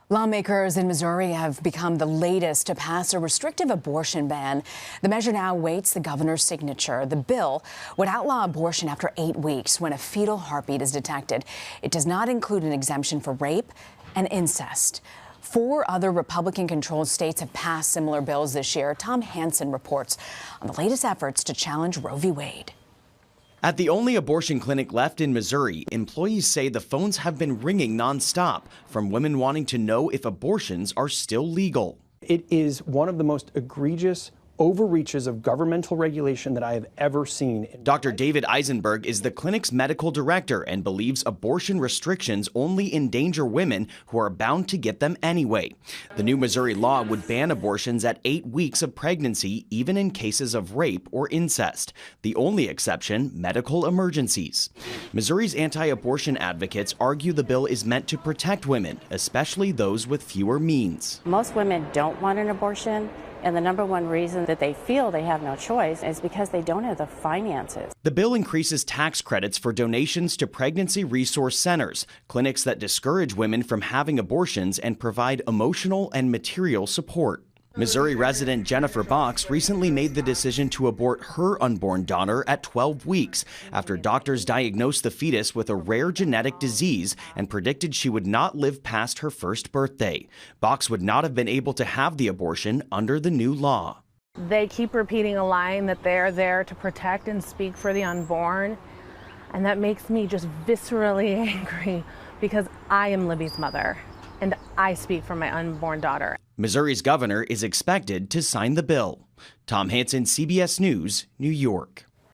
Lawmakers in Missouri have become the latest to pass a restrictive abortion ban. The measure now awaits the governor's signature. The bill would outlaw abortion after 8 weeks when a fetal heartbeat is detected. It does not include an exemption for rape and incest. 4 other Republican-controlled states have passed similar bills this year. Tom Hansen reports on the latest efforts to challenge Roe v. Wade. At the only abortion clinic left in Missouri, employees say the phones have been ringing nonstop from women wanting to know if abortions are still legal. It is one of the most egregious overreaches of governmental regulation that I have ever seen. Dr. David Eisenberg is the clinic's medical director and believes abortion restrictions only endanger women who are bound to get them anyway. The new Missouri law would ban abortions at 8 weeks of pregnancy, even in cases of rape or incest. The only exception, medical emergencies. Missouri's anti-abortion advocates argue the bill is meant to protect women, especially those with fewer means. Most women don't want an abortion. And the number one reason that they feel they have no choice is because they don't have the finances. The bill increases tax credits for donations to pregnancy resource centers, clinics that discourage women from having abortions and provide emotional and material support. Missouri resident Jennifer Box recently made the decision to abort her unborn daughter at 12 weeks after doctors diagnosed the fetus with a rare genetic disease and predicted she would not live past her first birthday. Box would not have been able to have the abortion under the new law. They keep repeating a line that they're there to protect and speak for the unborn, and that makes me just viscerally angry because I am Libby's mother and I speak for my unborn daughter. Missouri's governor is expected to sign the bill. Tom Hansen, CBS News, New York.